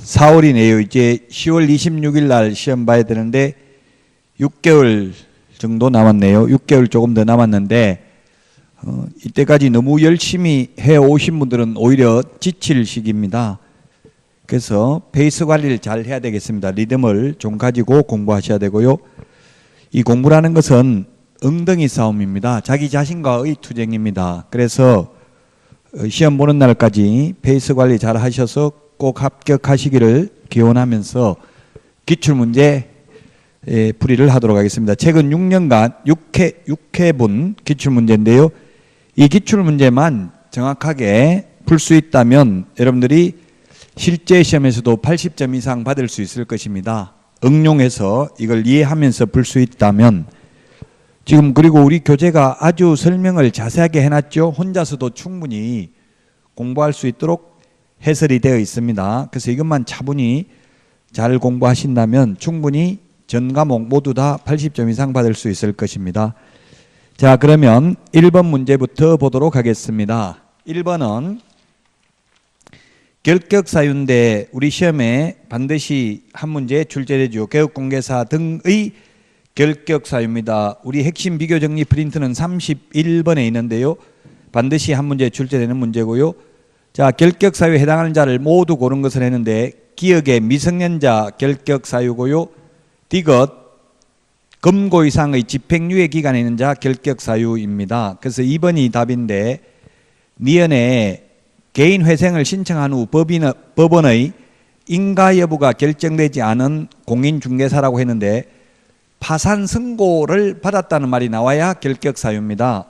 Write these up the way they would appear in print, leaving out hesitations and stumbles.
4월이네요. 이제 10월 26일 날 시험 봐야 되는데 6개월 정도 남았네요. 6개월 조금 더 남았는데 이때까지 너무 열심히 해오신 분들은 오히려 지칠 시기입니다. 그래서 페이스 관리를 잘 해야 되겠습니다. 리듬을 좀 가지고 공부하셔야 되고요. 이 공부라는 것은 엉덩이 싸움입니다. 자기 자신과의 투쟁입니다. 그래서 시험 보는 날까지 페이스 관리 잘 하셔서 꼭 합격하시기를 기원하면서 기출문제 풀이를 하도록 하겠습니다. 최근 6년간 6회분 기출문제인데요. 이 기출문제만 정확하게 풀 수 있다면 여러분들이 실제 시험에서도 80점 이상 받을 수 있을 것입니다. 응용해서 이걸 이해하면서 풀 수 있다면 지금 그리고 우리 교재가 아주 설명을 자세하게 해놨죠. 혼자서도 충분히 공부할 수 있도록 해설이 되어 있습니다. 그래서 이것만 차분히 잘 공부하신다면 충분히 전 과목 모두 다 80점 이상 받을 수 있을 것입니다. 자, 그러면 1번 문제부터 보도록 하겠습니다. 1번은 결격사유인데 우리 시험에 반드시 한 문제 출제되죠. 교육공개사 등의 결격사유입니다. 우리 핵심 비교정리 프린트는 31번에 있는데요. 반드시 한 문제 출제되는 문제고요. 자, 결격사유에 해당하는 자를 모두 고른 것을 했는데 기억의 미성년자 결격사유고요. 디귿 금고 이상의 집행유예 기간에 있는 자 결격사유입니다. 그래서 2번이 답인데 니은에 개인회생을 신청한 후 법원의 인가 여부가 결정되지 않은 공인중개사라고 했는데 파산 선고를 받았다는 말이 나와야 결격사유입니다.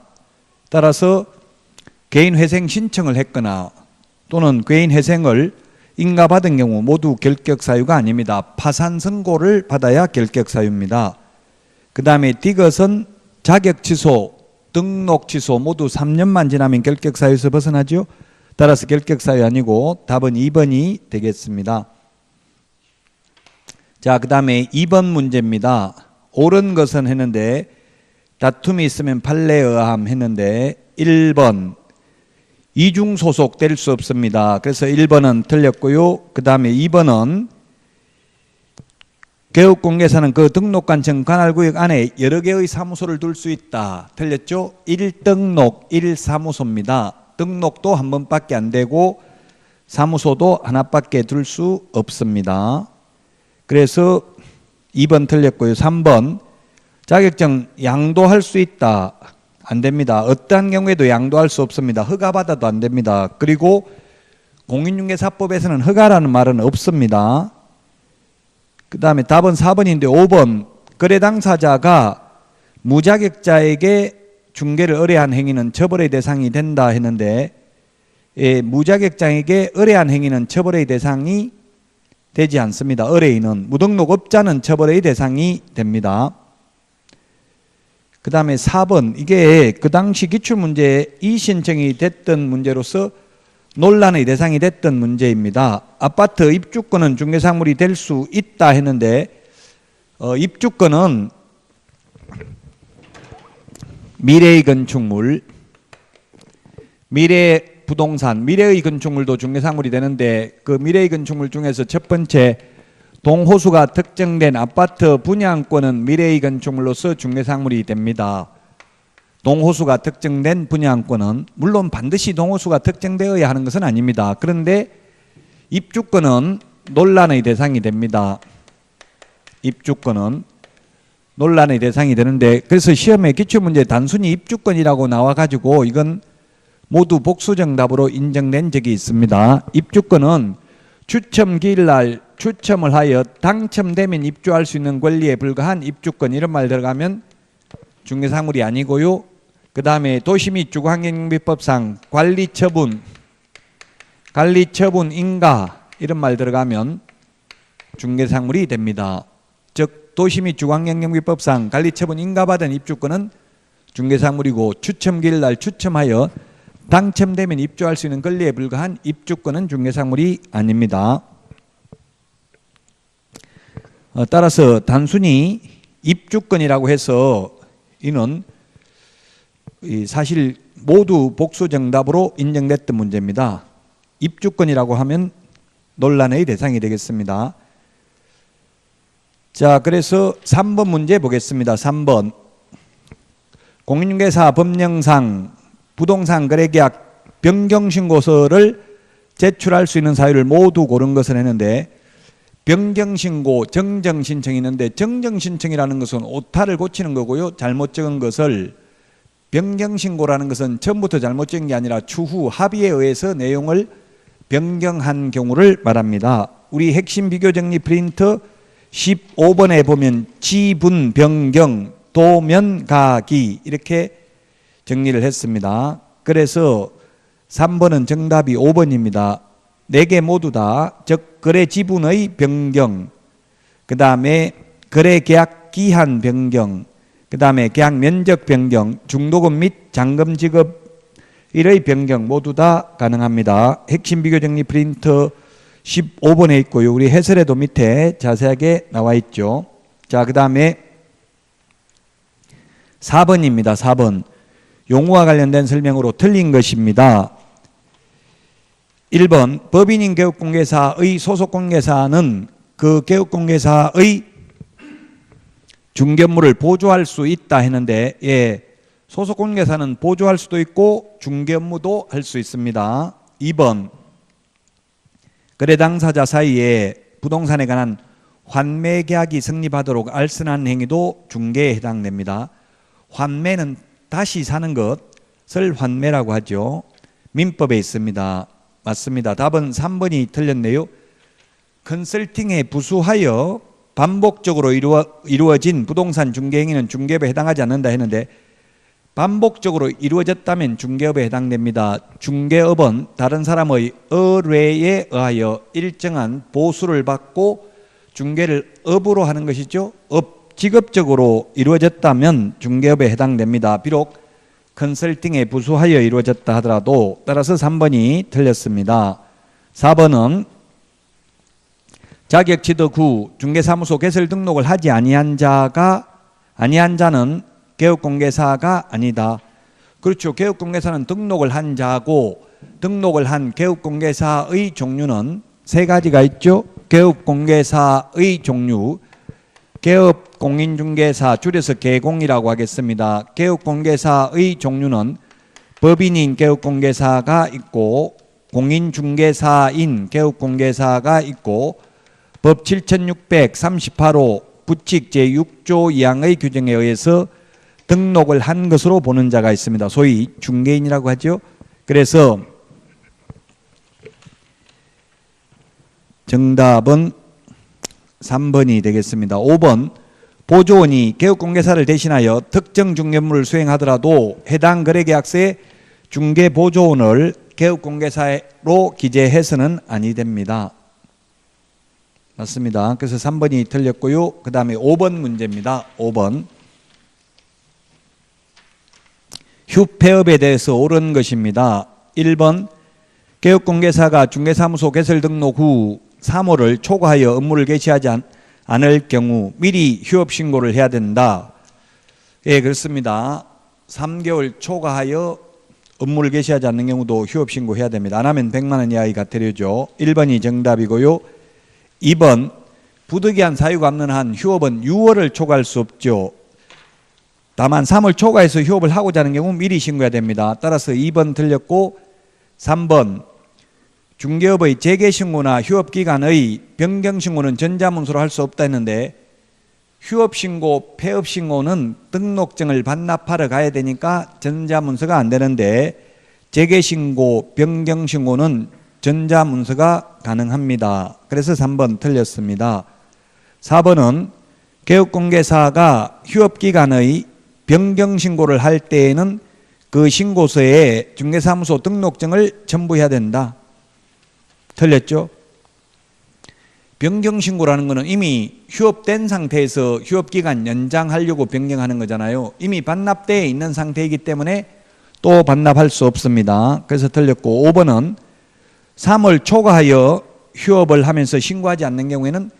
따라서 개인회생 신청을 했거나 또는 개인회생을 인가받은 경우 모두 결격사유가 아닙니다. 파산 선고를 받아야 결격사유입니다. 그 다음에 디귿은 자격 취소, 등록 취소 모두 3년만 지나면 결격사유에서 벗어나죠. 따라서 결격사유 아니고 답은 2번이 되겠습니다. 자, 그 다음에 2번 문제입니다. 옳은 것은 했는데 다툼이 있으면 판례에 의함 했는데 1번 이중 소속 될 수 없습니다. 그래서 1번은 틀렸고요. 그 다음에 2번은 교육공개사는 그 등록관청 관할구역 안에 여러 개의 사무소를 둘 수 있다. 틀렸죠? 1등록 1사무소입니다. 등록도 한 번밖에 안 되고 사무소도 하나밖에 둘 수 없습니다. 그래서 2번 틀렸고요. 3번 자격증 양도할 수 있다. 안 됩니다. 어떠한 경우에도 양도할 수 없습니다. 허가받아도 안 됩니다. 그리고 공인중개사법에서는 허가라는 말은 없습니다. 그 다음에 답은 4번인데 5번 거래 당사자가 무자격자에게 중개를 의뢰한 행위는 처벌의 대상이 된다 했는데 무자격자에게 의뢰한 행위는 처벌의 대상이 되지 않습니다. 의뢰인은 무등록업자는 처벌의 대상이 됩니다. 그 다음에 4번 이게 그 당시 기출문제에 이신청이 됐던 문제로서 논란의 대상이 됐던 문제입니다. 아파트 입주권은 중개사물이 될 수 있다 했는데 입주권은 미래의 건축물, 미래의 부동산, 미래의 건축물도 중개사물이 되는데 그 미래의 건축물 중에서 첫 번째 동호수가 특정된 아파트 분양권은 미래의 건축물로서 중개사물이 됩니다. 동호수가 특정된 분양권은 물론 반드시 동호수가 특정되어야 하는 것은 아닙니다. 그런데 입주권은 논란의 대상이 됩니다. 입주권은 논란의 대상이 되는데 그래서 시험에 기출문제 단순히 입주권이라고 나와가지고 이건 모두 복수정답으로 인정된 적이 있습니다. 입주권은 추첨 기일날 추첨을 하여 당첨되면 입주할 수 있는 권리에 불과한 입주권 이런 말 들어가면 중개사물이 아니고요. 그 다음에 도시 및 주거환경정비법상 관리처분 인가 이런 말 들어가면 중개사물이 됩니다. 즉 도시 및 주거환경정비법상 관리처분 인가받은 입주권은 중개사물이고 추첨기일날 추첨하여 당첨되면 입주할 수 있는 권리에 불과한 입주권은 중개사물이 아닙니다. 따라서 단순히 입주권이라고 해서 이는 사실 모두 복수정답으로 인정됐던 문제입니다. 입주권이라고 하면 논란의 대상이 되겠습니다. 자, 그래서 3번 문제 보겠습니다. 3번. 공인중개사 법령상 부동산 거래계약 변경신고서를 제출할 수 있는 사유를 모두 고른 것을 했는데, 변경신고, 정정신청이 있는데, 정정신청이라는 것은 오타를 고치는 거고요. 잘못 적은 것을, 변경신고라는 것은 처음부터 잘못 적은 게 아니라 추후 합의에 의해서 내용을 변경한 경우를 말합니다. 우리 핵심 비교정리 프린트 15번에 보면 지분 변경, 도면 가기 이렇게 정리를 했습니다. 그래서 3번은 정답이 5번입니다. 4개 모두 다, 즉 거래 지분의 변경, 그 다음에 거래 계약 기한 변경, 그 다음에 계약 면적 변경, 중도금 및 잔금 지급일의 변경 모두 다 가능합니다. 핵심 비교 정리 프린트 15번에 있고요. 우리 해설에도 밑에 자세하게 나와 있죠. 자, 그 다음에 4번입니다. 4번. 용어와 관련된 설명으로 틀린 것입니다. 1번. 법인인 개업공개사의 소속공개사는 그 개업공개사의 중개업무를 보조할 수 있다 했는데, 예, 소속공개사는 보조할 수도 있고 중개업무도 할 수 있습니다. 2번. 거래 당사자 사이에 부동산에 관한 환매 계약이 성립하도록 알선한 행위도 중개에 해당됩니다. 환매는 다시 사는 것을 환매라고 하죠. 민법에 있습니다. 맞습니다. 답은 3번이 틀렸네요. 컨설팅에 부수하여 반복적으로 이루어진 부동산 중개 행위는 중개업에 해당하지 않는다 했는데, 반복적으로 이루어졌다면 중개업에 해당됩니다. 중개업은 다른 사람의 의뢰에 의하여 일정한 보수를 받고 중개를 업으로 하는 것이죠. 직업적으로 이루어졌다면 중개업에 해당됩니다. 비록 컨설팅에 부수하여 이루어졌다 하더라도. 따라서 3번이 틀렸습니다. 4번은 자격취득 후 중개사무소 개설 등록을 하지 아니한 자는 개업공개사가 아니다. 그렇죠. 개업공개사는 등록을 한 자고, 등록을 한 개업공개사의 종류는 3가지가 있죠. 개업공개사의 종류, 개업공인중개사, 줄여서 개공이라고 하겠습니다. 개업공개사의 종류는 법인인 개업공개사가 있고, 공인중개사인 개업공개사가 있고, 법 7638호 부칙 제6조 2항의 규정에 의해서 등록을 한 것으로 보는 자가 있습니다. 소위 중개인이라고 하죠. 그래서 정답은 3번이 되겠습니다. 5번. 보조원이 개업공개사를 대신하여 특정 중개업무를 수행하더라도 해당 거래계약서에 중개보조원을 개업공개사로 기재해서는 아니 됩니다. 맞습니다. 그래서 3번이 틀렸고요. 그 다음에 5번 문제입니다. 5번. 휴폐업에 대해서 옳은 것입니다. 1번. 개업공개사가 중개사무소 개설 등록 후 3호를 초과하여 업무를 개시하지 않을 경우 미리 휴업신고를 해야 된다. 예, 그렇습니다. 3개월 초과하여 업무를 개시하지 않는 경우도 휴업신고해야 됩니다. 안 하면 100만 원 이하의 과태료죠. 1번이 정답이고요. 2번. 부득이한 사유가 없는 한 휴업은 6월을 초과할 수 없죠. 다만 3월 초과해서 휴업을 하고자 하는 경우 미리 신고해야 됩니다. 따라서 2번 틀렸고, 3번. 중개업의 재개신고나 휴업기간의 변경신고는 전자문서로 할 수 없다 했는데, 휴업신고, 폐업신고는 등록증을 반납하러 가야 되니까 전자문서가 안 되는데, 재개신고, 변경신고는 전자문서가 가능합니다. 그래서 3번 틀렸습니다. 4번은 개업공개사가 휴업기간의 변경신고를 할 때에는 그 신고서에 중개사무소 등록증을 첨부해야 된다. 틀렸죠? 변경신고라는 것은 이미 휴업된 상태에서 휴업기간 연장하려고 변경하는 거잖아요. 이미 반납되어 있는 상태이기 때문에 또 반납할 수 없습니다. 그래서 틀렸고, 5번은 3월 초과하여 휴업을 하면서 신고하지 않는 경우에는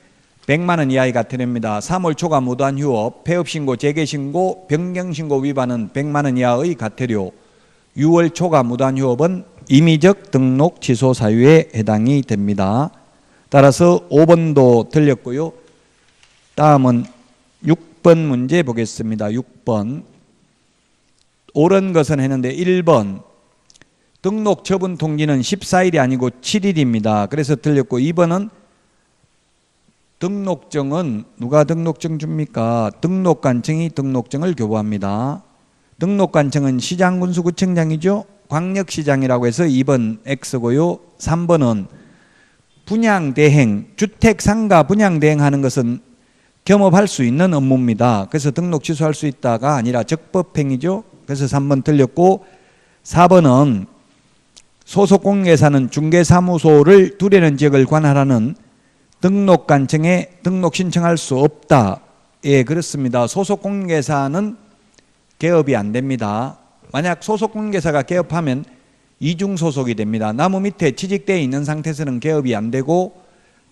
100만 원 이하의 과태료입니다. 3월 초과 무도한 휴업, 폐업신고, 재개신고, 변경신고 위반은 100만 원 이하의 과태료, 6월 초과 무도한 휴업은 임의적 등록 취소 사유에 해당이 됩니다. 따라서 5번도 틀렸고요. 다음은 6번 문제 보겠습니다. 6번. 옳은 것은 했는데 1번. 등록 처분 통지는 14일이 아니고 7일입니다. 그래서 틀렸고 2번은 등록증은 누가 등록증 줍니까? 등록관청이 등록증을 교부합니다. 등록관청은 시장군수구청장이죠. 광역시장이라고 해서 2번 X고요. 3번은 분양대행, 주택상가 분양대행하는 것은 겸업할 수 있는 업무입니다. 그래서 등록 취소할 수 있다가 아니라 적법행위죠. 그래서 3번 틀렸고 4번은 소속공개사는 중개사무소를 두려는 지역을 관할하는 등록관청에 등록 신청할 수 없다. 예, 그렇습니다. 소속공개사는 개업이 안 됩니다. 만약 소속공개사가 개업하면 이중소속이 됩니다. 나무 밑에 취직되어 있는 상태에서는 개업이 안 되고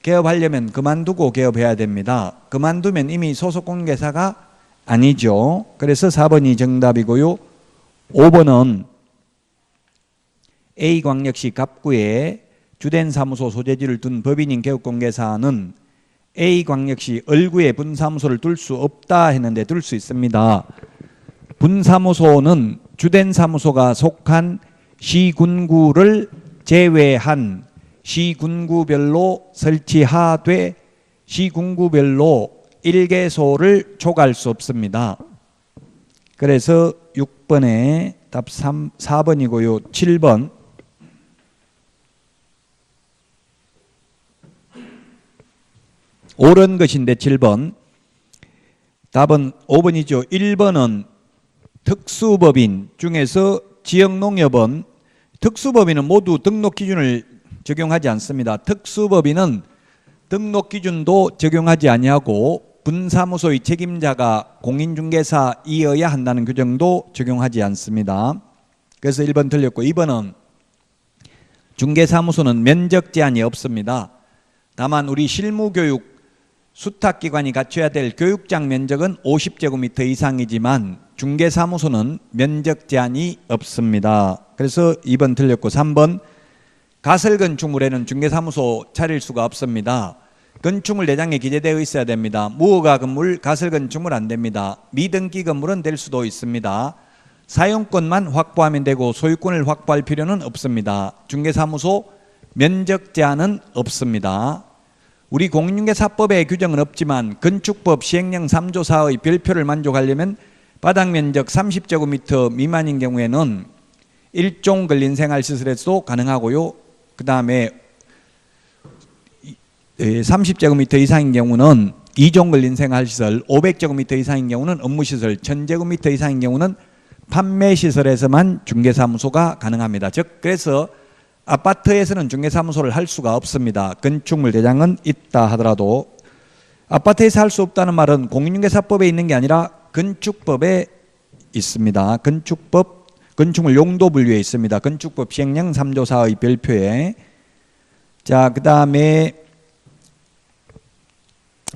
개업하려면 그만두고 개업해야 됩니다. 그만두면 이미 소속공개사가 아니죠. 그래서 4번이 정답이고요. 5번은 A광역시 갑구에 주된 사무소 소재지를 둔 법인인 개업공개사는 A광역시 을구에 분사무소를 둘 수 없다 했는데 둘 수 있습니다. 분사무소는 주된 사무소가 속한 시군구를 제외한 시군구별로 설치하되 시군구별로 1개소를 초과할 수 없습니다. 그래서 6번에 답 4번이고요. 7번. 옳은 것인데 7번. 답은 5번이죠. 1번은 특수법인 중에서 지역농협은 특수법인은 모두 등록 기준을 적용하지 않습니다. 특수법인은 등록 기준도 적용하지 아니하고 분사무소의 책임자가 공인중개사이어야 한다는 규정도 적용하지 않습니다. 그래서 1번 틀렸고 2번은 중개사무소는 면적 제한이 없습니다. 다만 우리 실무교육 수탁기관이 갖춰야 될 교육장 면적은 50제곱미터 이상이지만 중개사무소는 면적 제한이 없습니다. 그래서 2번 틀렸고 3번 가설 건축물에는 중개사무소 차릴 수가 없습니다. 건축물 내장에 기재되어 있어야 됩니다. 무허가 건물, 가설 건축물 안 됩니다. 미등기 건물은 될 수도 있습니다. 사용권만 확보하면 되고 소유권을 확보할 필요는 없습니다. 중개사무소 면적 제한은 없습니다. 우리 공인중개사법에 규정은 없지만 건축법 시행령 3조 4의 별표를 만족하려면 바닥면적 30제곱미터 미만인 경우에는 1종 근린생활시설에서도 가능하고요. 그 다음에 30제곱미터 이상인 경우는 2종 근린생활시설, 500제곱미터 이상인 경우는 업무시설, 1000제곱미터 이상인 경우는 판매시설에서만 중개사무소가 가능합니다. 즉 그래서 아파트에서는 중개사무소를 할 수가 없습니다. 건축물 대장은 있다 하더라도 아파트에서 할 수 없다는 말은 공인중개사법에 있는 게 아니라 건축법에 있습니다. 건축물 용도 분류에 있습니다. 건축법 시행령 3조 4의 별표에. 자, 그 다음에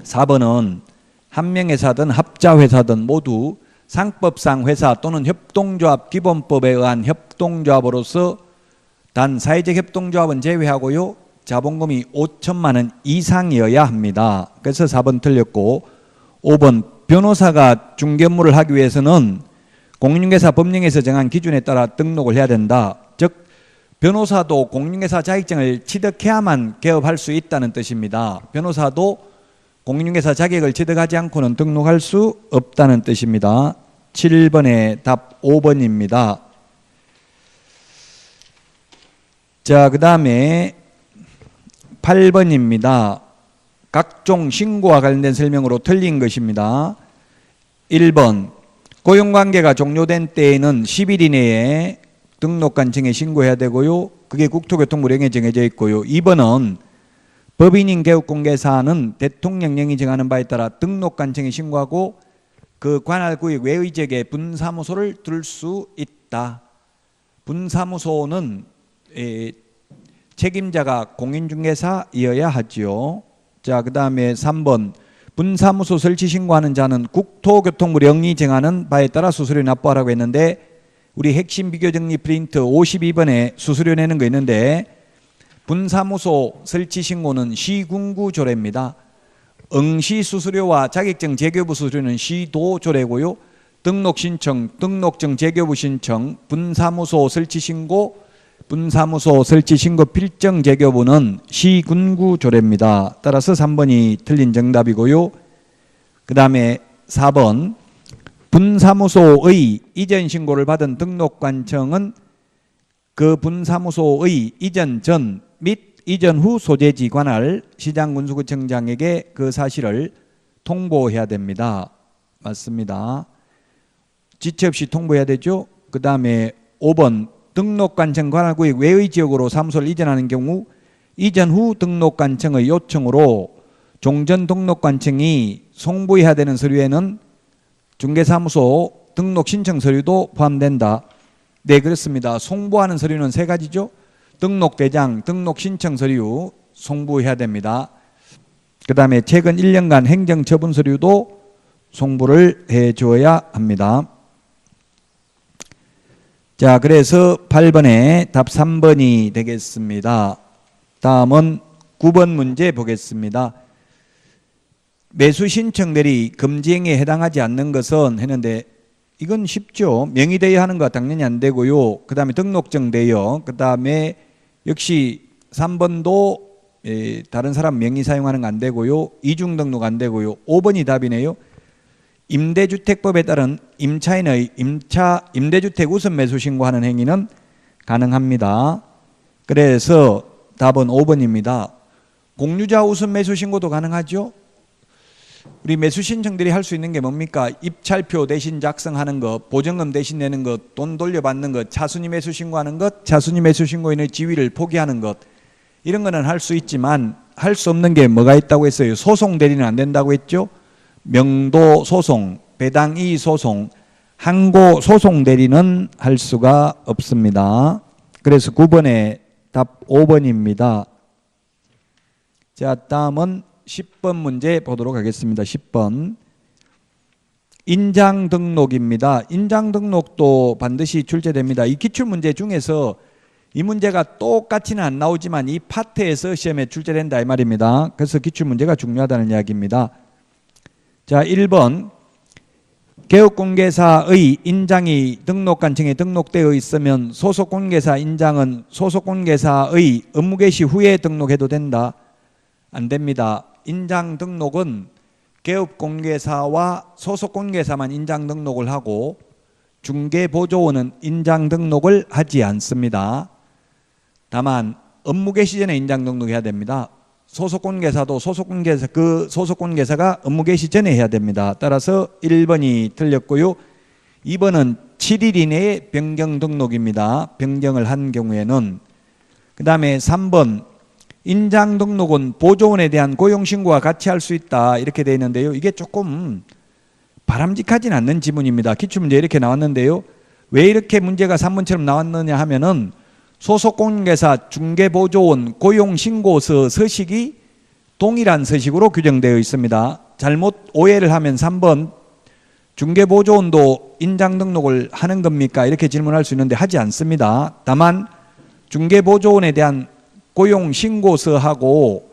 4번은 한명회사든 합자회사든 모두 상법상 회사 또는 협동조합 기본법에 의한 협동조합으로서 단 사회적 협동조합은 제외하고요. 자본금이 5천만 원 이상이어야 합니다. 그래서 4번 틀렸고 5번 변호사가 중개업무를 하기 위해서는 공인중개사 법령에서 정한 기준에 따라 등록을 해야 된다. 즉 변호사도 공인중개사 자격증을 취득해야만 개업할 수 있다는 뜻입니다. 변호사도 공인중개사 자격을 취득하지 않고는 등록할 수 없다는 뜻입니다. 7번의 답 5번입니다. 자, 그 다음에 8번입니다. 각종 신고와 관련된 설명으로 틀린 것입니다. 1번 고용관계가 종료된 때에는 10일 이내에 등록관청에 신고해야 되고요. 그게 국토교통부령에 정해져 있고요. 2번은 법인인 개업공개사는 대통령령이 정하는 바에 따라 등록관청에 신고하고 그 관할구역 외의 지역에 분사무소를 둘 수 있다. 분사무소는 책임자가 공인중개사이어야 하지요. 자, 그 다음에 3번 분사무소 설치 신고하는 자는 국토교통부령이 정하는 바에 따라 수수료 납부하라고 했는데 우리 핵심 비교정리 프린트 52번에 수수료 내는 거 있는데 분사무소 설치 신고는 시군구 조례입니다. 응시 수수료와 자격증 재교부 수수료는 시도 조례고요. 등록 신청, 등록증 재교부 신청, 분사무소 설치 신고, 분사무소 설치 신고 필정 재교부는 시군구 조례입니다. 따라서 3번이 틀린 정답이고요. 그 다음에 4번 분사무소의 이전 신고를 받은 등록관청은 그 분사무소의 이전 전 및 이전 후 소재지 관할 시장군수구청장에게 그 사실을 통보해야 됩니다. 맞습니다. 지체 없이 통보해야 되죠. 그 다음에 5번 등록관청 관할구역 외의 지역으로 사무소를 이전하는 경우 이전 후 등록관청의 요청으로 종전 등록관청이 송부해야 되는 서류에는 중개사무소 등록 신청 서류도 포함된다. 네, 그렇습니다. 송부하는 서류는 3가지죠. 등록대장, 등록신청 서류 송부해야 됩니다. 그 다음에 최근 1년간 행정처분 서류도 송부를 해줘야 합니다. 자, 그래서 8번에 답 3번이 되겠습니다. 다음은 9번 문제 보겠습니다. 매수 신청 대리 금지행위에 해당하지 않는 것은 했는데 이건 쉽죠. 명의대여 하는 거 당연히 안 되고요. 그 다음에 등록증 대여, 그 다음에 역시 3번도 다른 사람 명의 사용하는 거 안 되고요. 이중 등록 안 되고요. 5번이 답이네요. 임대주택법에 따른 임차인의 임대주택 우선 매수 신고하는 행위는 가능합니다. 그래서 답은 5번입니다. 공유자 우선 매수 신고도 가능하죠. 우리 매수 신청들이 할 수 있는 게 뭡니까? 입찰표 대신 작성하는 것, 보증금 대신 내는 것, 돈 돌려받는 것, 차순위 매수 신고하는 것, 차순위 매수 신고인의 지위를 포기하는 것, 이런 거는 할 수 있지만 할 수 없는 게 뭐가 있다고 했어요? 소송 대리는 안 된다고 했죠? 명도 소송, 배당이의 소송, 항고 소송 대리는 할 수가 없습니다. 그래서 9번에 답 5번입니다. 자, 다음은 10번 문제 보도록 하겠습니다. 10번 인장 등록입니다. 인장 등록도 반드시 출제됩니다. 이 기출문제 중에서 이 문제가 똑같이는 안 나오지만 이 파트에서 시험에 출제된다 이 말입니다. 그래서 기출문제가 중요하다는 이야기입니다. 자, 1번 개업공개사의 인장이 등록관청에 등록되어 있으면 소속공개사 인장은 소속공개사의 업무개시 후에 등록해도 된다? 안 됩니다. 인장 등록은 개업공개사와 소속공개사만 인장 등록을 하고 중개보조원은 인장 등록을 하지 않습니다. 다만 업무개시 전에 인장 등록해야 됩니다. 소속공개사도 그 소속공개사가 업무개시 전에 해야 됩니다. 따라서 1번이 틀렸고요. 2번은 7일 이내에 변경 등록입니다. 변경을 한 경우에는. 그 다음에 3번 인장 등록은 보조원에 대한 고용신고와 같이 할 수 있다 이렇게 되어 있는데요. 이게 조금 바람직하진 않는 지문입니다. 기출문제 이렇게 나왔는데요. 왜 이렇게 문제가 3번처럼 나왔느냐 하면은 소속공개사 중개보조원 고용신고서 서식이 동일한 서식으로 규정되어 있습니다. 잘못 오해를 하면 3번 중개보조원도 인장 등록을 하는 겁니까? 이렇게 질문할 수 있는데 하지 않습니다. 다만 중개보조원에 대한 고용신고서하고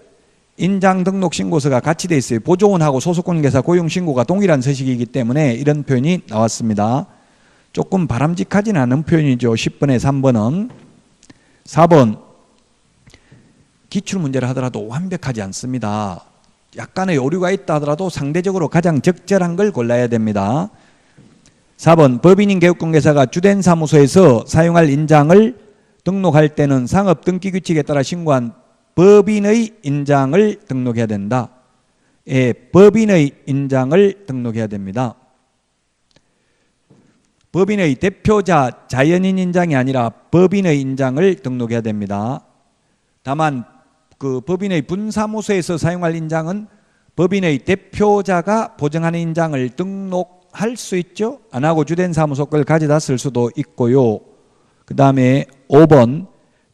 인장등록신고서가 같이 되어 있어요. 보조원하고 소속공개사 고용신고가 동일한 서식이기 때문에 이런 표현이 나왔습니다. 조금 바람직하지는 않은 표현이죠. 10번에 3번은. 4번 기출문제를 하더라도 완벽하지 않습니다. 약간의 오류가 있다 하더라도 상대적으로 가장 적절한 걸 골라야 됩니다. 4번 법인인 개업공개사가 주된 사무소에서 사용할 인장을 등록할 때는 상업등기규칙에 따라 신고한 법인의 인장을 등록해야 된다. 예, 법인의 인장을 등록해야 됩니다. 법인의 대표자 자연인 인장이 아니라 법인의 인장을 등록해야 됩니다. 다만 그 법인의 분사무소에서 사용할 인장은 법인의 대표자가 보증하는 인장을 등록할 수 있죠. 안 하고 주된 사무소 걸 가져다 쓸 수도 있고요. 그 다음에 5번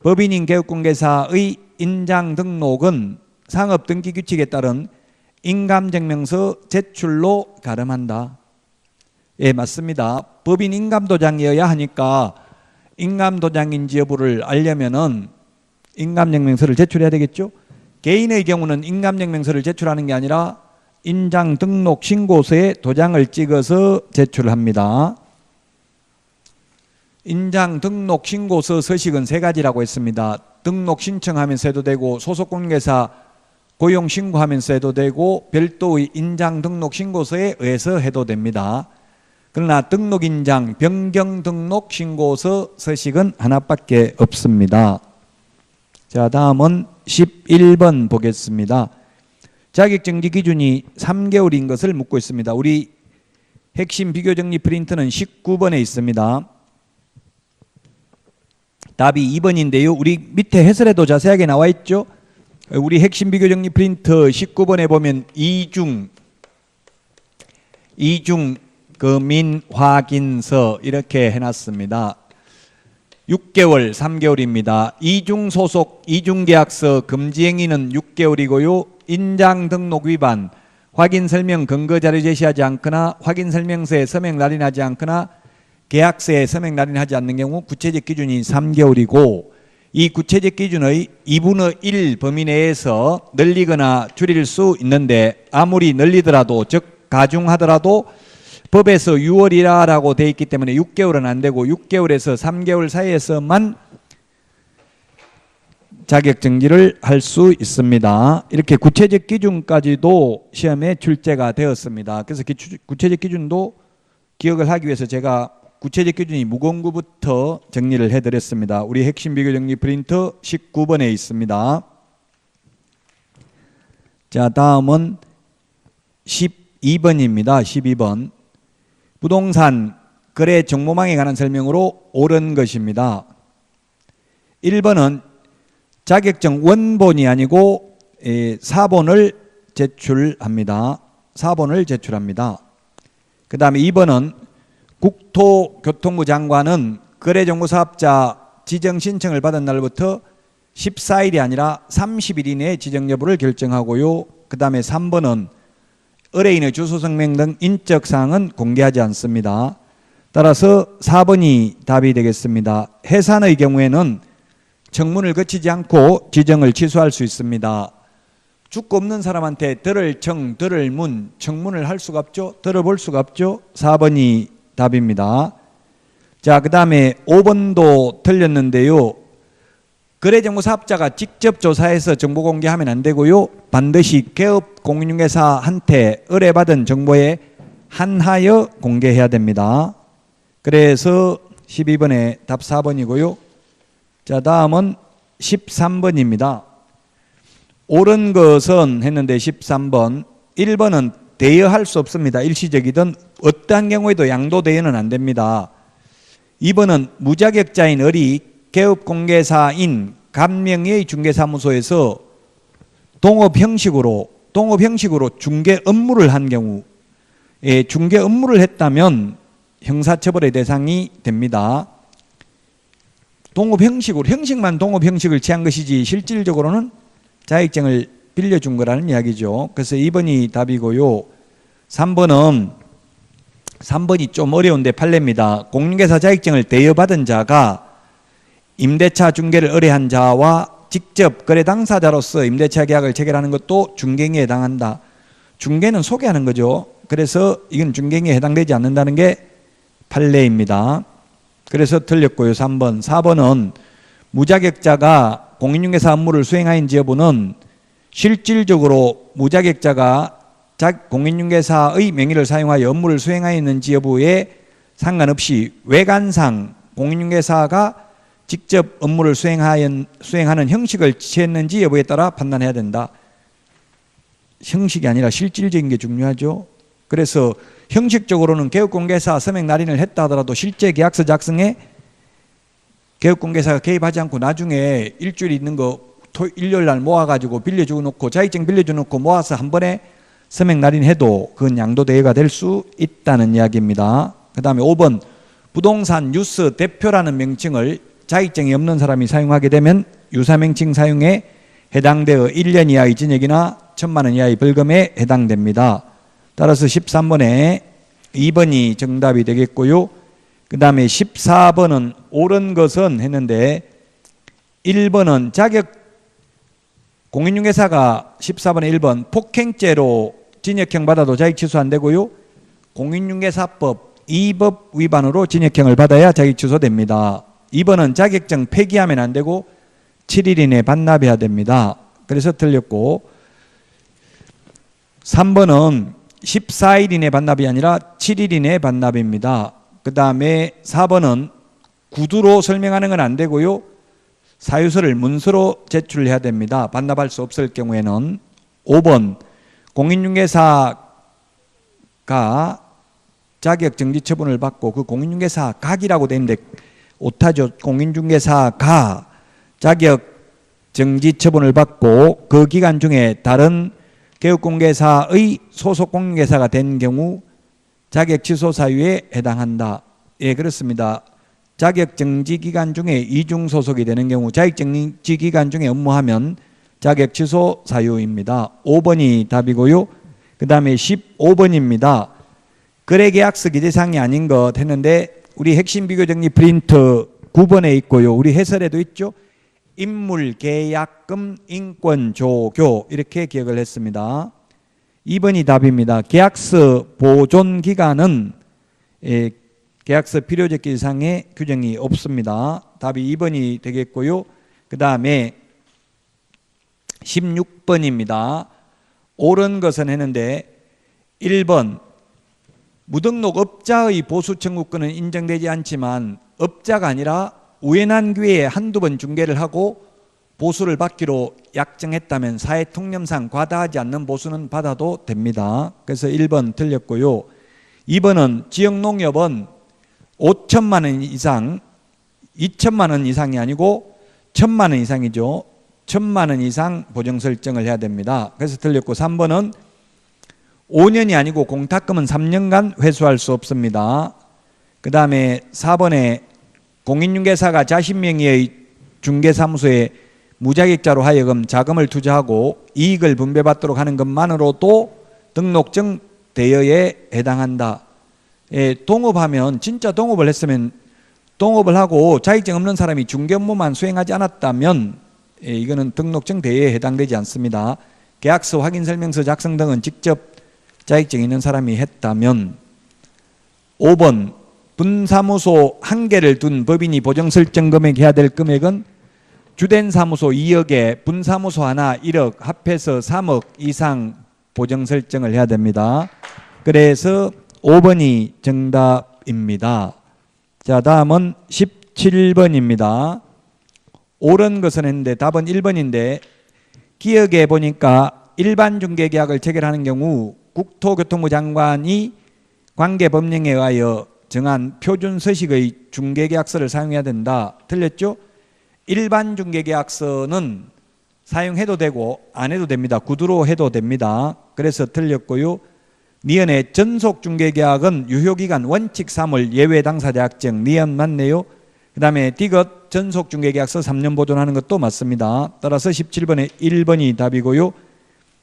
법인인 개업공개사의 인장 등록은 상업등기규칙에 따른 인감증명서 제출로 가름한다. 예, 맞습니다. 법인 인감도장이어야 하니까 인감도장인지 여부를 알려면은 인감증명서를 제출해야 되겠죠. 개인의 경우는 인감증명서를 제출하는 게 아니라 인장 등록 신고서에 도장을 찍어서 제출을 합니다. 인장 등록 신고서 서식은 세 가지라고 했습니다. 등록 신청하면서 해도 되고, 소속 공인중개사 고용 신고하면서 해도 되고, 별도의 인장 등록 신고서에 의해서 해도 됩니다. 그러나 등록 인장 변경 등록 신고서 서식은 하나밖에 없습니다. 자, 다음은 11번 보겠습니다. 자격정지 기준이 3개월인 것을 묻고 있습니다. 우리 핵심 비교정리 프린트는 19번에 있습니다. 답이 2번인데요. 우리 밑에 해설에도 자세하게 나와 있죠. 우리 핵심 비교정리 프린트 19번에 보면 이중 금인 확인서 이렇게 해놨습니다. 6개월, 3개월입니다. 이중 소속, 이중 계약서 금지 행위는 6개월이고요. 인장 등록 위반, 확인 설명 근거 자료 제시하지 않거나 확인 설명서에 서명 날인하지 않거나 계약서에 서명 날인하지 않는 경우 구체적 기준이 3개월이고, 이 구체적 기준의 2분의 1 범위 내에서 늘리거나 줄일 수 있는데, 아무리 늘리더라도, 즉 가중하더라도 법에서 6월이라고 되어 있기 때문에 6개월은 안 되고 6개월에서 3개월 사이에서만 자격정지를 할 수 있습니다. 이렇게 구체적 기준까지도 시험에 출제가 되었습니다. 그래서 구체적 기준도 기억을 하기 위해서 제가 구체적 기준이 무공구부터 정리를 해드렸습니다. 우리 핵심 비교정리 프린트 19번에 있습니다. 자, 다음은 12번입니다. 12번. 부동산 거래 정보망에 관한 설명으로 옳은 것입니다. 1번은 자격증 원본이 아니고 사본을 제출합니다. 사본을 제출합니다. 그 다음에 2번은 국토교통부 장관은 거래정보사업자 지정 신청을 받은 날부터 14일이 아니라 30일 이내에 지정 여부를 결정하고요. 그 다음에 3번은 의뢰인의 주소 성명 등 인적 사항은 공개하지 않습니다. 따라서 4번이 답이 되겠습니다. 해산의 경우에는 청문을 거치지 않고 지정을 취소할 수 있습니다. 죽고 없는 사람한테 들을 청, 들을 문, 청문을 할 수가 없죠. 들어볼 수가 없죠. 4번이 답입니다. 자, 그 다음에 5번도 틀렸는데요. 거래정보사업자가 직접 조사해서 정보 공개하면 안 되고요. 반드시 개업 공인중개사한테 의뢰받은 정보에 한하여 공개해야 됩니다. 그래서 12번에 답 4번이고요. 자, 다음은 13번입니다. 옳은 것은 했는데 13번. 1번은 대여할 수 없습니다. 일시적이든 어떠한 경우에도 양도 대여는 안 됩니다. 2번은 무자격자인 을이 개업공개사인 간명의 중개사무소에서 동업 형식으로 중개 업무를 한 경우, 중개 업무를 했다면 형사처벌의 대상이 됩니다. 동업 형식으로, 형식만 동업 형식을 취한 것이지 실질적으로는 자격증을 빌려준 거라는 이야기죠. 그래서 2번이 답이고요. 3번이 좀 어려운데 판례입니다. 공인중개사 자격증을 대여받은 자가 임대차 중개를 의뢰한 자와 직접 거래 당사자로서 임대차 계약을 체결하는 것도 중개행위에 해당한다. 중개는 소개하는 거죠. 그래서 이건 중개행위에 해당되지 않는다는 게 판례입니다. 그래서 틀렸고요. 3번. 4번은 무자격자가 공인중개사 업무를 수행하는지 여부는 실질적으로 무자격자가 공인중개사의 명의를 사용하여 업무를 수행하였는지 여부에 상관없이 외관상 공인중개사가 직접 업무를 수행하는 형식을 취했는지 여부에 따라 판단해야 된다. 형식이 아니라 실질적인 게 중요하죠. 그래서 형식적으로는 개업공개사 서명 날인을 했다 하더라도 실제 계약서 작성에 개업공개사가 개입하지 않고 나중에 일주일 있는 거 일요일 날 모아가지고 빌려주고 놓고 자격증 빌려주고 놓고 모아서 한 번에 서명 날인해도 그건 양도대여가 될 수 있다는 이야기입니다. 그 다음에 5번 부동산 뉴스 대표라는 명칭을 자격증이 없는 사람이 사용하게 되면 유사명칭 사용에 해당되어 1년 이하의 징역이나 1,000만 원 이하의 벌금에 해당됩니다. 따라서 13번에 2번이 정답이 되겠고요. 그 다음에 14번은 옳은 것은 했는데 1번은 공인중개사가 14번에 1번 폭행죄로 징역형 받아도 자격 취소 안 되고요. 공인중개사법 2법 위반으로 징역형을 받아야 자격 취소됩니다. 2번은 자격증 폐기하면 안 되고 7일 이내 반납해야 됩니다. 그래서 틀렸고, 3번은 14일 이내 반납이 아니라 7일 이내 반납입니다. 그 다음에 4번은 구두로 설명하는 건 안 되고요. 사유서를 문서로 제출해야 됩니다. 반납할 수 없을 경우에는. 5번 공인중개사가 자격정지 처분을 받고 그 공인중개사 각이라고 되어 있는데 오타죠. 공인중개사가 자격정지 처분을 받고 그 기간 중에 다른 개업공개사의 소속 공인중개사가 된 경우 자격 취소 사유에 해당한다. 예, 그렇습니다. 자격정지 기간 중에 이중 소속이 되는 경우 자격정지 기간 중에 업무하면 자격 취소 사유입니다. 5번이 답이고요. 그 다음에 15번입니다. 거래계약서 기재사항이 아닌 것 했는데 우리 핵심 비교정리 프린트 9번에 있고요. 우리 해설에도 있죠. 인물계약금 인권조교 이렇게 기억을 했습니다. 2번이 답입니다. 계약서 보존기간은 계약서 필요적 기재사항에 규정이 없습니다. 답이 2번이 되겠고요. 그 다음에 16번입니다. 옳은 것은 했는데 1번 무등록 업자의 보수 청구권은 인정되지 않지만 업자가 아니라 우연한 기회에 한두 번 중개를 하고 보수를 받기로 약정했다면 사회통념상 과다하지 않는 보수는 받아도 됩니다. 그래서 1번 틀렸고요. 2번은 지역농협은 5천만 원 이상, 2천만 원 이상이 아니고 1,000만 원 이상이죠. 1,000만 원 이상 보정 설정을 해야 됩니다. 그래서 틀렸고 3번은 5년이 아니고 공탁금은 3년간 회수할 수 없습니다. 그 다음에 4번에 공인중개사가 자신 명의의 중개사무소에 무자격자로 하여금 자금을 투자하고 이익을 분배받도록 하는 것만으로도 등록증 대여에 해당한다. 예, 동업하면 진짜 동업을 했으면 동업을 하고 자격증 없는 사람이 중개 업무만 수행하지 않았다면 이거는 등록증 대여에 해당되지 않습니다. 계약서, 확인설명서 작성 등은 직접 자격증 있는 사람이 했다면. 5번 분사무소 한 개를 둔 법인이 보정 설정 금액 해야 될 금액은 주된 사무소 2억에 분사무소 하나 1억 합해서 3억 이상 보정 설정을 해야 됩니다. 그래서 5번이 정답입니다. 자, 다음은 17번입니다. 옳은 것은 했는데 답은 1번인데 기억에 보니까 일반 중개계약을 체결하는 경우 국토교통부 장관이 관계법령에 의하여 정한 표준 서식의 중개계약서를 사용해야 된다. 틀렸죠? 일반 중개계약서는 사용해도 되고 안 해도 됩니다. 구두로 해도 됩니다. 그래서 틀렸고요. 니은의 전속중개계약은 유효기간 원칙 3월 예외 당사자 약정 니은 맞네요. 그 다음에 디귿 전속중개계약서 3년 보존하는 것도 맞습니다. 따라서 17번에 1번이 답이고요.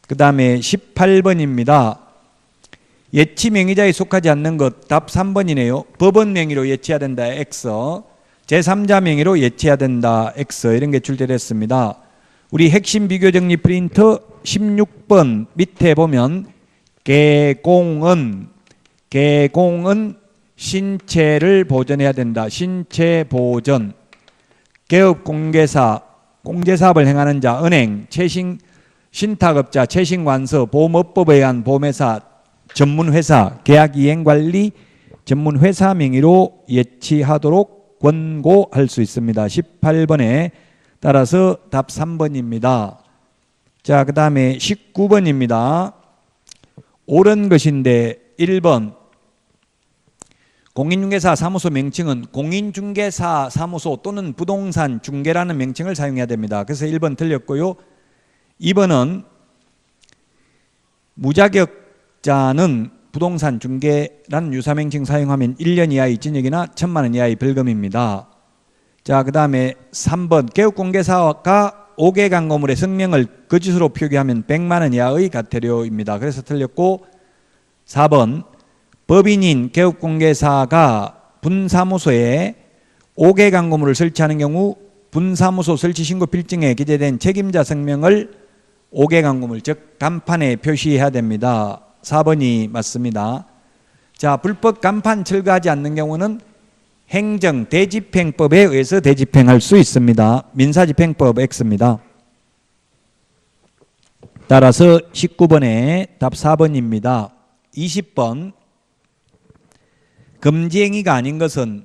그 다음에 18번입니다. 예치 명의자에 속하지 않는 것 답 3번이네요. 법원 명의로 예치해야 된다 X, 제3자 명의로 예치해야 된다 X 이런 게 출제됐습니다. 우리 핵심 비교정리 프린트 16번 밑에 보면 개공은 신체를 보전해야 된다. 신체 보전. 개업공개사, 공제사업을 행하는 자, 은행, 신탁업자, 최신관서, 보험업법에 의한 보험회사, 전문회사, 계약이행관리 전문회사 명의로 예치하도록 권고할 수 있습니다. 18번에 따라서 답 3번입니다. 자, 그 다음에 19번입니다. 옳은 것인데 1번 공인중개사 사무소 명칭은 공인중개사 사무소 또는 부동산 중개라는 명칭을 사용해야 됩니다. 그래서 1번 틀렸고요. 2번은 무자격자는 부동산 중개라는 유사명칭 사용하면 1년 이하의 징역이나 1,000만 원 이하의 벌금입니다. 자, 그 다음에 3번 개업공개사가 5개 광고물의 성명을 거짓으로 표기하면 100만 원 이하의 과태료입니다. 그래서 틀렸고 4번 법인인 개업공개사가 분사무소에 5개 광고물을 설치하는 경우 분사무소 설치 신고 필증에 기재된 책임자 성명을 5개 강구물 즉 간판에 표시해야 됩니다. 4번이 맞습니다. 자, 불법 간판 철거하지 않는 경우는 행정 대집행법에 의해서 대집행할 수 있습니다. 민사집행법 X입니다. 따라서 19번에 답 4번입니다. 20번 금지행위가 아닌 것은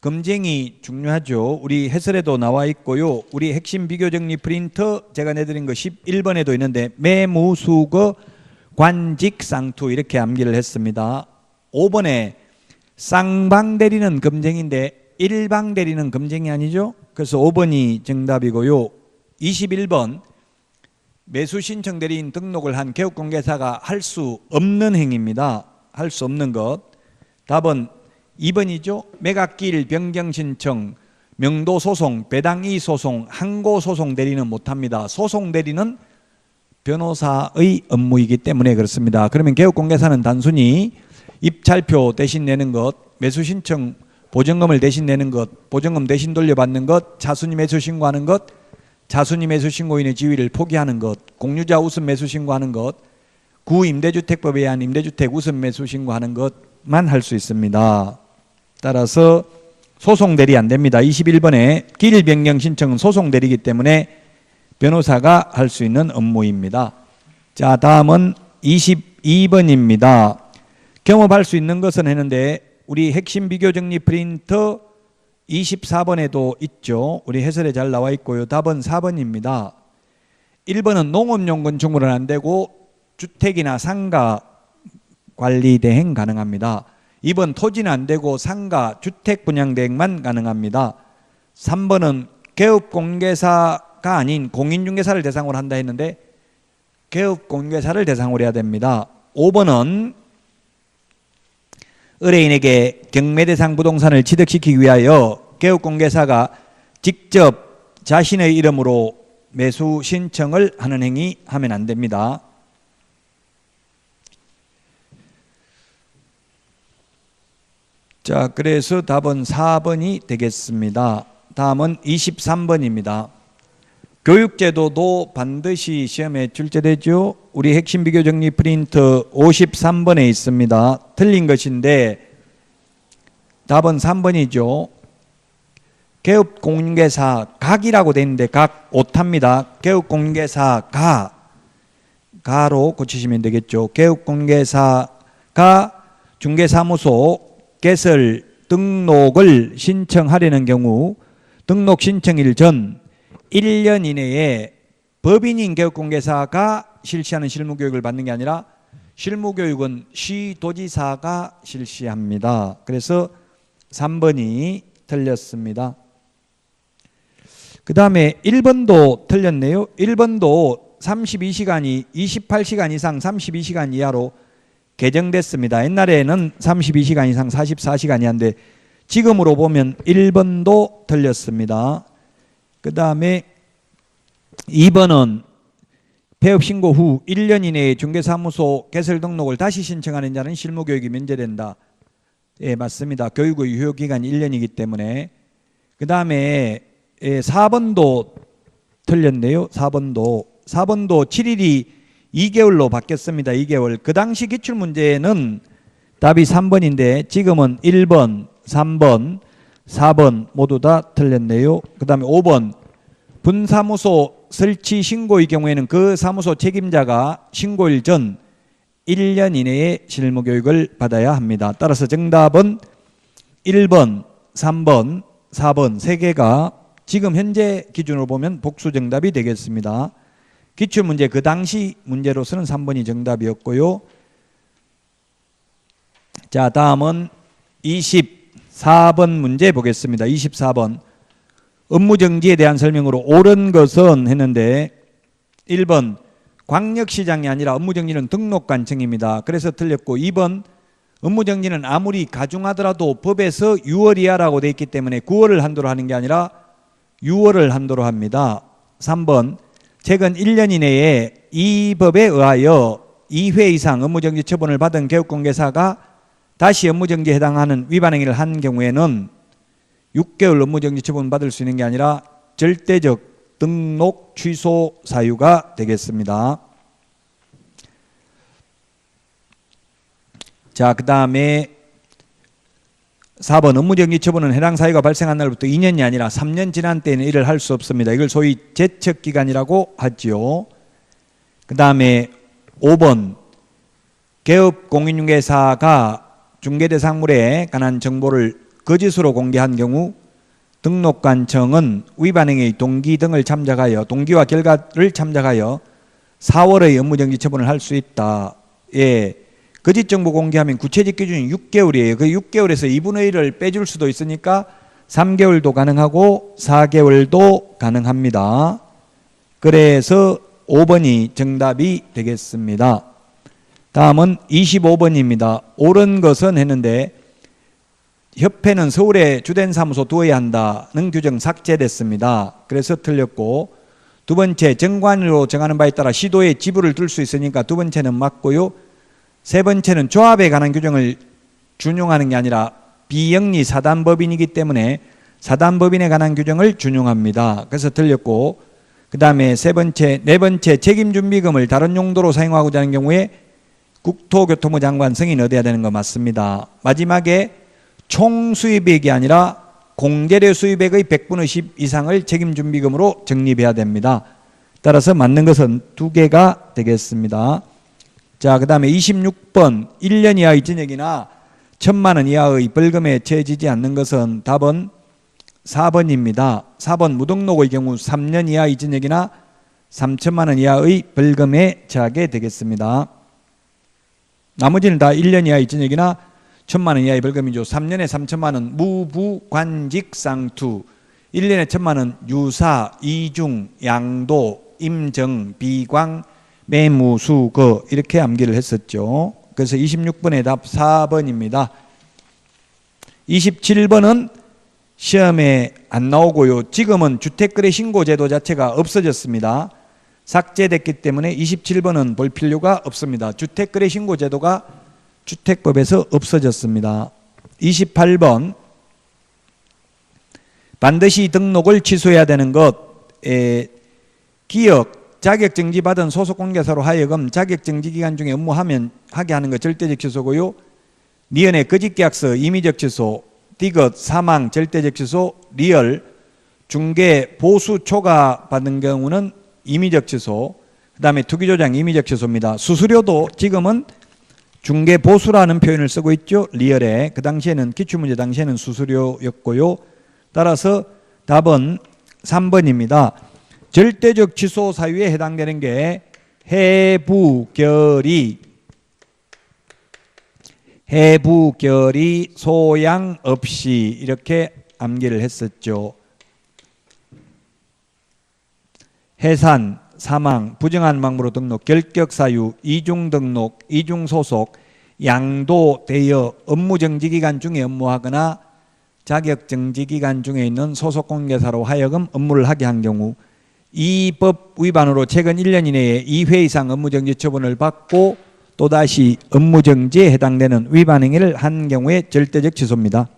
금지행위 중요하죠. 우리 해설에도 나와 있고요. 우리 핵심 비교정리 프린터 제가 내드린 거 11번에도 있는데 매무수거 관직상투 이렇게 암기를 했습니다. 5번에 쌍방대리는 금쟁인데 일방대리는 금쟁이 아니죠. 그래서 5번이 정답이고요. 21번 매수신청 대리인 등록을 한 개업공개사가 할 수 없는 행위입니다. 할 수 없는 것. 답은 2번이죠. 매각기일 변경신청, 명도소송, 배당이의소송, 항고소송 대리는 못합니다. 소송 대리는 변호사의 업무이기 때문에 그렇습니다. 그러면 개업공개사는 단순히 입찰표 대신 내는 것, 매수신청 보증금을 대신 내는 것, 보증금 대신 돌려받는 것, 차순위 매수신고하는 것, 차순위 매수신고인의 지위를 포기하는 것, 공유자 우선 매수신고하는 것, 구임대주택법에 의한 임대주택 우선 매수신고하는 것만 할 수 있습니다. 따라서 소송대리 안 됩니다. 21번에 기일 변경 신청은 소송대리이기 때문에 변호사가 할 수 있는 업무입니다. 자, 다음은 22번입니다. 경험할 수 있는 것은 했는데 우리 핵심 비교정리 프린터 24번에도 있죠. 우리 해설에 잘 나와 있고요. 답은 4번입니다. 1번은 농업용 건축물은 안 되고 주택이나 상가 관리 대행 가능합니다. 2번 토지는 안 되고 상가 주택 분양 대행만 가능합니다. 3번은 개업공개사가 아닌 공인중개사를 대상으로 한다 했는데 개업공개사를 대상으로 해야 됩니다. 5번은 의뢰인에게 경매대상 부동산을 취득시키기 위하여 개업공개사가 직접 자신의 이름으로 매수 신청을 하는 행위 하면 안 됩니다. 자, 그래서 답은 4번이 되겠습니다. 다음은 23번입니다. 교육제도도 반드시 시험에 출제되죠. 우리 핵심 비교정리 프린트 53번에 있습니다. 틀린 것인데 답은 3번이죠. 개업공개사 각이라고 되어 있는데 각 오타입니다. 개업공개사 가로 고치시면 되겠죠. 개업공개사가 중개사무소 개설 등록을 신청하려는 경우 등록 신청일 전 1년 이내에 법인인 개업공개사가 실시하는 실무교육을 받는 게 아니라 실무교육은 시도지사가 실시합니다. 그래서 3번이 틀렸습니다. 그 다음에 1번도 틀렸네요. 1번도 32시간이 28시간 이상 32시간 이하로 개정됐습니다. 옛날에는 32시간 이상 44시간이었는데 지금으로 보면 1번도 틀렸습니다. 그 다음에 2번은 폐업 신고 후 1년 이내에 중개사무소 개설 등록을 다시 신청하는 자는 실무교육이 면제된다. 예, 맞습니다. 교육의 유효기간이 1년이기 때문에. 그 다음에 4번도 틀렸네요. 4번도 7일이 2개월로 바뀌었습니다. 2개월. 그 당시 기출문제는 답이 3번인데 지금은 1번, 3번, 4번 모두 다 틀렸네요. 그 다음에 5번 분사무소 설치 신고의 경우에는 그 사무소 책임자가 신고일 전 1년 이내에 실무교육을 받아야 합니다. 따라서 정답은 1번, 3번, 4번 3개가 지금 현재 기준으로 보면 복수 정답이 되겠습니다. 기출문제 그 당시 문제로서는 3번이 정답이었고요. 자, 다음은 24번 문제 보겠습니다. 24번 업무정지에 대한 설명으로 옳은 것은 했는데 1번 광역시장이 아니라 업무정지는 등록관청입니다. 그래서 틀렸고 2번 업무정지는 아무리 가중하더라도 법에서 6월 이하라고 되어 있기 때문에 9월을 한도로 하는 게 아니라 6월을 한도로 합니다. 3번 최근 1년 이내에 이 법에 의하여 2회 이상 업무정지 처분을 받은 개업공개사가 다시 업무정지에 해당하는 위반 행위를 한 경우에는 6개월 업무정지 처분 받을 수 있는 게 아니라 절대적 등록 취소 사유가 되겠습니다. 자, 그 다음에 4번 업무정지 처분은 해당 사유가 발생한 날부터 2년이 아니라 3년 지난 때에는 이를 할 수 없습니다. 이걸 소위 제척기간이라고 하지요. 그 다음에 5번 개업공인중개사가 중개대상물에 관한 정보를 거짓으로 공개한 경우 등록관청은 위반행위의 동기 등을 참작하여 동기와 결과를 참작하여 4월의 업무정지 처분을 할 수 있다. 예. 거짓 정보 공개하면 구체적 기준이 6개월이에요. 그 6개월에서 2분의 1을 빼줄 수도 있으니까 3개월도 가능하고 4개월도 가능합니다. 그래서 5번이 정답이 되겠습니다. 다음은 25번입니다. 옳은 것은 했는데 협회는 서울에 주된 사무소 두어야 한다는 규정 삭제됐습니다. 그래서 틀렸고, 두 번째 정관으로 정하는 바에 따라 시도에 지부를 둘 수 있으니까 두 번째는 맞고요. 세 번째는 조합에 관한 규정을 준용하는 게 아니라 비영리 사단법인이기 때문에 사단법인에 관한 규정을 준용합니다. 그래서 틀렸고, 그 다음에 네 번째 책임준비금을 다른 용도로 사용하고자 하는 경우에 국토교통부 장관 승인 얻어야 되는 거 맞습니다. 마지막에 총 수입액이 아니라 공제료 수입액의 100분의 10 이상을 책임준비금으로 적립해야 됩니다. 따라서 맞는 것은 두 개가 되겠습니다. 자, 그 다음에 26번 1년 이하의 징역이나 1,000만 원 이하의 벌금에 처해지지 않는 것은 답은 4번입니다. 4번 무등록의 경우 3년 이하의 징역이나 3,000만 원 이하의 벌금에 처하게 되겠습니다. 나머지는 다 1년 이하의 징역이나 1,000만 원 이하의 벌금이죠. 3년에 3,000만 원 무부관직상투, 1년에 1,000만 원 유사, 이중, 양도, 임정, 비광, 매무수거 이렇게 암기를 했었죠. 그래서 26번의 답 4번입니다. 27번은 시험에 안 나오고요. 지금은 주택거래 신고제도 자체가 없어졌습니다. 삭제됐기 때문에 27번은 볼 필요가 없습니다. 주택거래 신고제도가 주택법에서 없어졌습니다. 28번 반드시 등록을 취소해야 되는 것. 기업 자격정지 받은 소속공개사로 하여금 자격정지 기간 중에 업무하면 하게 하는 것 절대적 취소고요. 니은의 거짓계약서 임의적 취소, 디귿 사망 절대적 취소, 리얼 중개 보수 초과 받은 경우는 임의적 취소, 그 다음에 투기조장 임의적 취소입니다. 수수료도 지금은 중개 보수라는 표현을 쓰고 있죠. 리얼에. 그 당시에는 기출문제 당시에는 수수료였고요. 따라서 답은 3번입니다. 절대적 취소 사유에 해당되는 게 해부결의 소양 없이 이렇게 암기를 했었죠. 해산, 사망, 부정한 방법으로 등록, 결격 사유, 이중 등록, 이중 소속, 양도, 대여, 업무 정지 기간 중에 업무하거나 자격 정지 기간 중에 있는 소속 공개사로 하여금 업무를 하게 한 경우 이 법 위반으로 최근 1년 이내에 2회 이상 업무 정지 처분을 받고 또다시 업무 정지에 해당되는 위반 행위를 한 경우에 절대적 취소입니다.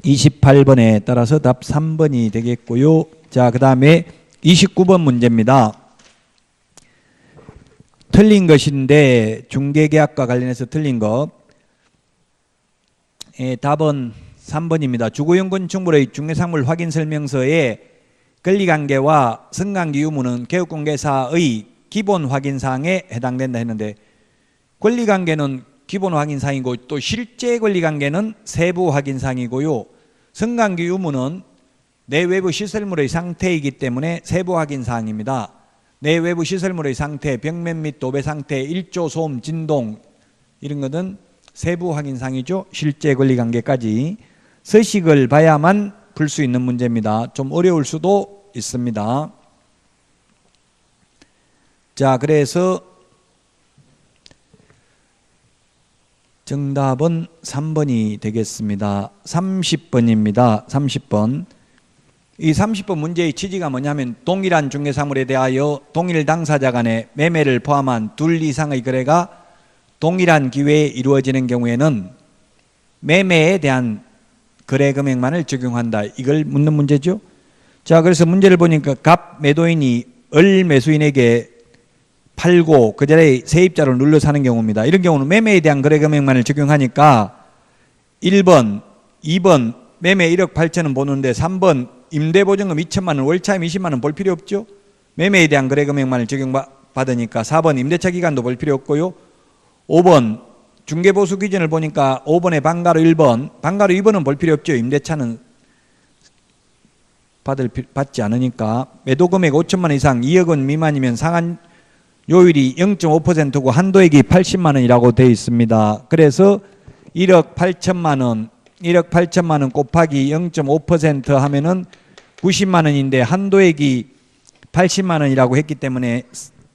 28번에 따라서 답 3번이 되겠고요. 자, 그 다음에 29번 문제입니다. 틀린 것인데 중개계약과 관련해서 틀린 것. 답은 3번입니다. 주거용건축물의 중개상물 확인 설명서에 권리관계와 성관계 유무는 개업공개사의 기본 확인사항에 해당된다 했는데, 권리관계는 기본 확인사항이고 또 실제 권리관계는 세부 확인사항이고요. 성관계 유무는 내외부 시설물의 상태이기 때문에 세부 확인사항입니다. 내외부 시설물의 상태, 벽면 및 도배 상태, 일조, 소음, 진동 이런 것은 세부 확인사항이죠. 실제 권리관계까지 서식을 봐야만 풀 수 있는 문제입니다. 좀 어려울 수도 있습니다. 자, 그래서 정답은 3번이 되겠습니다. 30번입니다. 30번. 이 30번 문제의 취지가 뭐냐면 동일한 중개사물에 대하여 동일 당사자 간의 매매를 포함한 둘 이상의 거래가 동일한 기회에 이루어지는 경우에는 매매에 대한 거래 금액만을 적용한다. 이걸 묻는 문제죠. 자, 그래서 문제를 보니까 갑 매도인이 을 매수인에게 팔고 그 자리에 세입자를 눌러 사는 경우입니다. 이런 경우는 매매에 대한 거래 금액만을 적용하니까 1번, 2번 매매 1억 8천원 보는데 3번 임대보증금 2천만 원, 월차임 20만 원 볼 필요 없죠. 매매에 대한 거래 금액만을 적용받으니까 4번 임대차 기간도 볼 필요 없고요. 5번 중개보수 기준을 보니까 5번에 방가로 1번, 방가로 2번은 볼 필요 없죠. 임대차는 받지 않으니까. 매도금액 5천만 원 이상 2억 원 미만이면 상한 요율이 0.5%고 한도액이 80만 원이라고 되어 있습니다. 그래서 1억 8천만 원, 1억 8천만 원 곱하기 0.5% 하면은 90만 원인데 한도액이 80만 원이라고 했기 때문에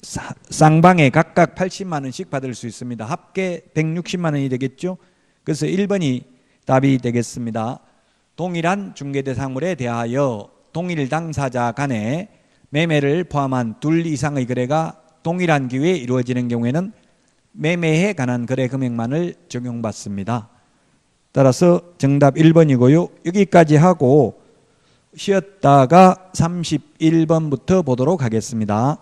쌍방에 각각 80만 원씩 받을 수 있습니다. 합계 160만 원이 되겠죠. 그래서 1번이 답이 되겠습니다. 동일한 중개대상물에 대하여 동일 당사자 간에 매매를 포함한 둘 이상의 거래가 동일한 기회에 이루어지는 경우에는 매매에 관한 거래 금액만을 적용받습니다. 따라서 정답 1번이고요. 여기까지 하고 쉬었다가 31번부터 보도록 하겠습니다.